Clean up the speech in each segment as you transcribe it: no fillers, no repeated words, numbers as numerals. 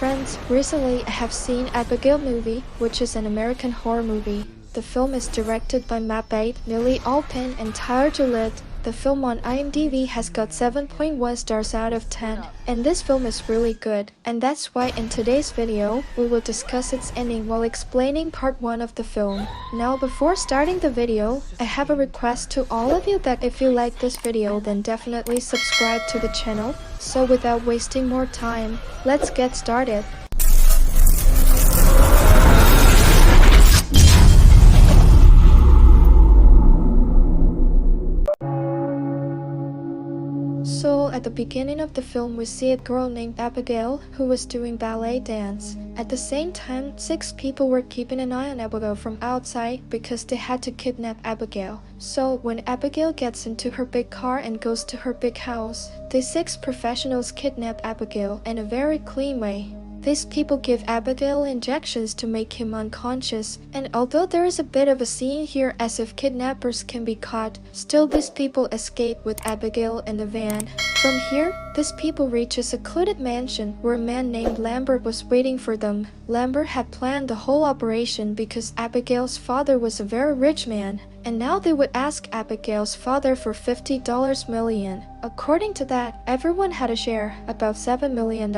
friends, recently I have seen Abigail movie, which is an American horror movie. The film is directed by Matt Bate, Lily Alpin, and Tyler Gillette. The film on IMDb has got 7.1 stars out of 10, and this film is really good, and that's why in today's video, we will discuss its ending while explaining part 1 of the film. Now before starting the video, I have a request to all of you that if you like this video then definitely subscribe to the channel. So without wasting more time, let's get started. So at the beginning of the film we see a girl named Abigail who was doing ballet dance. At the same time, 6 people were keeping an eye on Abigail from outside because they had to kidnap Abigail. So when Abigail gets into her big car and goes to her big house, these 6 professionals kidnap Abigail in a very clean way. These people give Abigail injections to make him unconscious, and although there is a bit of a scene here as if kidnappers can be caught, still these people escape with Abigail in the van. From here, these people reach a secluded mansion where a man named Lambert was waiting for them. Lambert had planned the whole operation because Abigail's father was a very rich man, and now they would ask Abigail's father for $50 million. According to that, everyone had a share, about $7 million.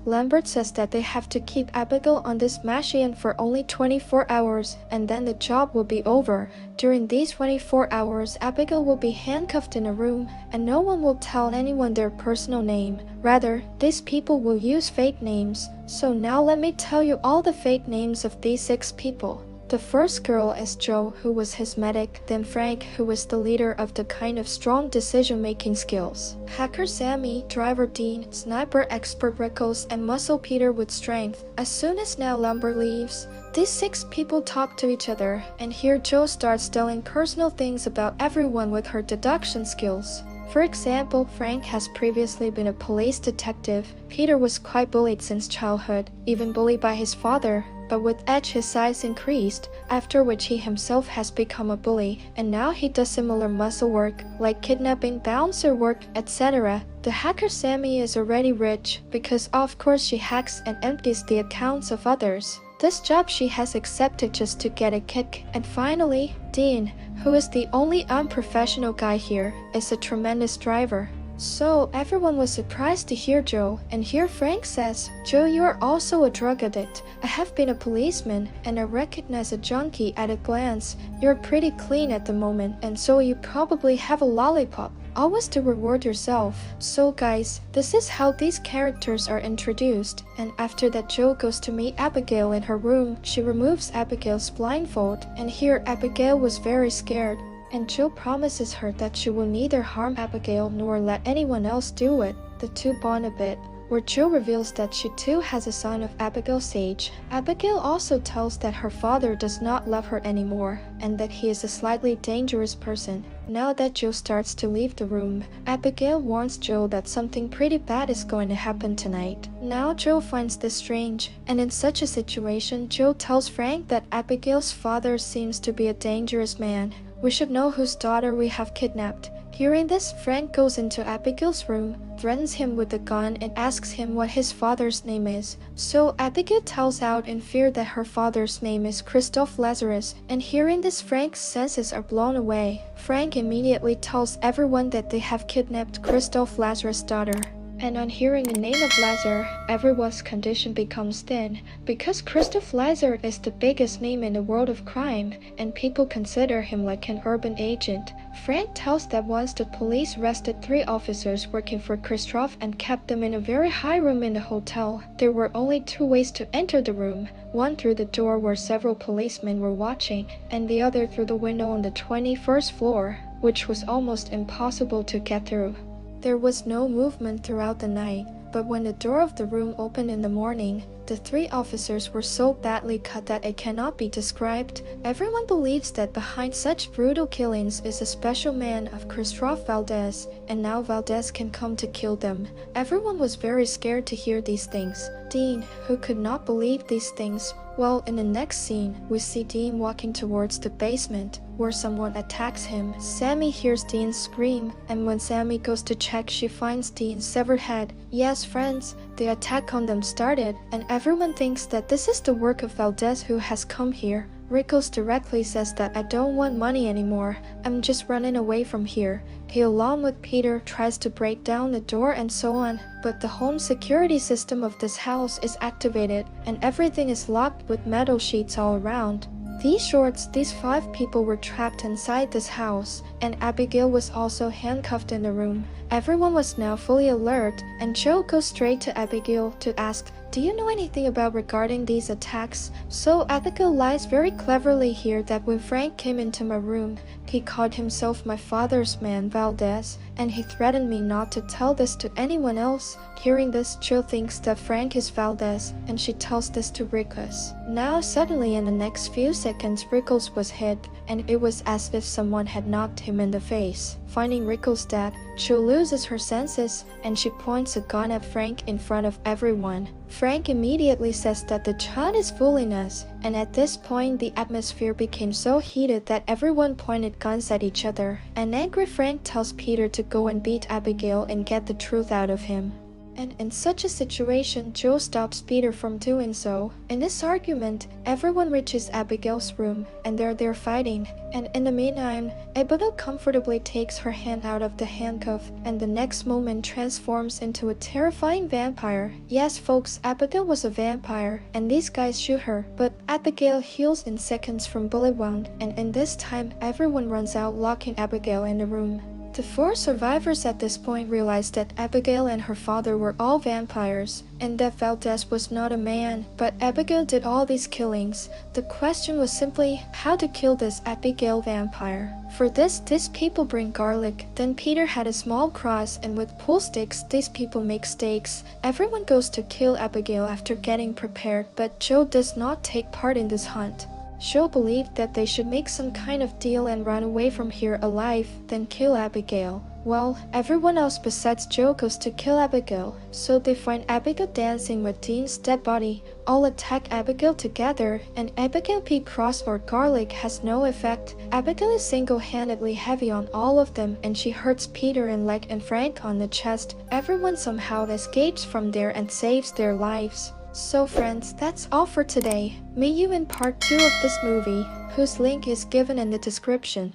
Lambert says that they have to keep Abigail on this machine for only 24 hours, and then the job will be over. During these 24 hours, Abigail will be handcuffed in a room, and no one will tell anyone their personal name. Rather, these people will use fake names. So now let me tell you all the fake names of these 6 people. The first girl is Joe, who was his medic, then Frank, who was the leader of the kind of strong decision-making skills, hacker Sammy, driver Dean, sniper expert Rickles, and muscle Peter with strength. As soon as now Lambert leaves, these 6 people talk to each other, and here Joe starts telling personal things about everyone with her deduction skills. For example, Frank has previously been a police detective. Peter was quite bullied since childhood, even bullied by his father. But with age his size increased, after which he himself has become a bully, and now he does similar muscle work, like kidnapping, bouncer work, etc. The hacker Sammy is already rich, because of course she hacks and empties the accounts of others. This job she has accepted just to get a kick. And finally, Dean, who is the only unprofessional guy here, is a tremendous driver. So everyone was surprised to hear Joe, and here Frank says, "Joe, you are also a drug addict. I have been a policeman, and I recognize a junkie at a glance. You're pretty clean at the moment, and so you probably have a lollipop. Always to reward yourself." So guys, this is how these characters are introduced, and after that Joe goes to meet Abigail in her room. She removes Abigail's blindfold, and here Abigail was very scared. And Joe promises her that she will neither harm Abigail nor let anyone else do it. The two bond a bit, where Joe reveals that she too has a son of Abigail's age. Abigail also tells that her father does not love her anymore, and that he is a slightly dangerous person. Now that Joe starts to leave the room, Abigail warns Joe that something pretty bad is going to happen tonight. Now Joe finds this strange, and in such a situation, Joe tells Frank that Abigail's father seems to be a dangerous man. We should know whose daughter we have kidnapped. Hearing this, Frank goes into Abigail's room, threatens him with a gun, and asks him what his father's name is. So Abigail tells out in fear that her father's name is Christoph Lazarus, and hearing this Frank's senses are blown away. Frank immediately tells everyone that they have kidnapped Christoph Lazarus' daughter. And on hearing the name of Lazar, everyone's condition becomes thin, because Christoph Lazar is the biggest name in the world of crime, and people consider him like an urban agent. Frank tells that once the police arrested 3 officers working for Christoph and kept them in a very high room in the hotel. There were only 2 ways to enter the room, one through the door where several policemen were watching, and the other through the window on the 21st floor, which was almost impossible to get through. There was no movement throughout the night, but when the door of the room opened in the morning, the 3 officers were so badly cut that it cannot be described. Everyone believes that behind such brutal killings is a special man of Christoph Valdez, and now Valdez can come to kill them. Everyone was very scared to hear these things. Dean, who could not believe these things, well, in the next scene, we see Dean walking towards the basement, where someone attacks him. Sammy hears Dean scream, and when Sammy goes to check, she finds Dean's severed head. Yes, friends, the attack on them started, and everyone thinks that this is the work of Valdez who has come here. Rickles directly says that I don't want money anymore, I'm just running away from here. He along with Peter tries to break down the door and so on, but the home security system of this house is activated and everything is locked with metal sheets all around. These 5 people were trapped inside this house, and Abigail was also handcuffed in the room. Everyone was now fully alert, and Joe goes straight to Abigail to ask, "Do you know anything about regarding these attacks?" So Abigail lies very cleverly here that when Frank came into my room, he called himself my father's man, Valdez, and he threatened me not to tell this to anyone else. Hearing this, Joe thinks that Frank is Valdez, and she tells this to Rickles. Now suddenly in the next few seconds, Rickles was hit, and it was as if someone had knocked him in the face. Finding Rickles dead, Joe loses her senses, and she points a gun at Frank in front of everyone. Frank immediately says that the child is fooling us, and at this point the atmosphere became so heated that everyone pointed guns at each other. An angry Frank tells Peter to go and beat Abigail and get the truth out of him. And in such a situation, Joe stops Peter from doing so. In this argument, everyone reaches Abigail's room, and they're there fighting. And in the meantime, Abigail comfortably takes her hand out of the handcuff, and the next moment transforms into a terrifying vampire. Yes, folks, Abigail was a vampire, and these guys shoot her. But Abigail heals in seconds from bullet wound, and in this time, everyone runs out, locking Abigail in the room. The 4 survivors at this point realized that Abigail and her father were all vampires, and that Valdez was not a man, but Abigail did all these killings. The question was simply how to kill this Abigail vampire. For this, these people bring garlic, then Peter had a small cross, and with pool sticks, these people make stakes. Everyone goes to kill Abigail after getting prepared, but Joe does not take part in this hunt. Joe believed that they should make some kind of deal and run away from here alive, then kill Abigail. Well, everyone else besides Joe goes to kill Abigail, so they find Abigail dancing with Dean's dead body. All attack Abigail together, and Abigail P. Cross or garlic has no effect. Abigail is single-handedly heavy on all of them, and she hurts Peter and leg and Frank on the chest. Everyone somehow escapes from there and saves their lives. So friends, that's all for today. Meet you in part 2 of this movie, whose link is given in the description.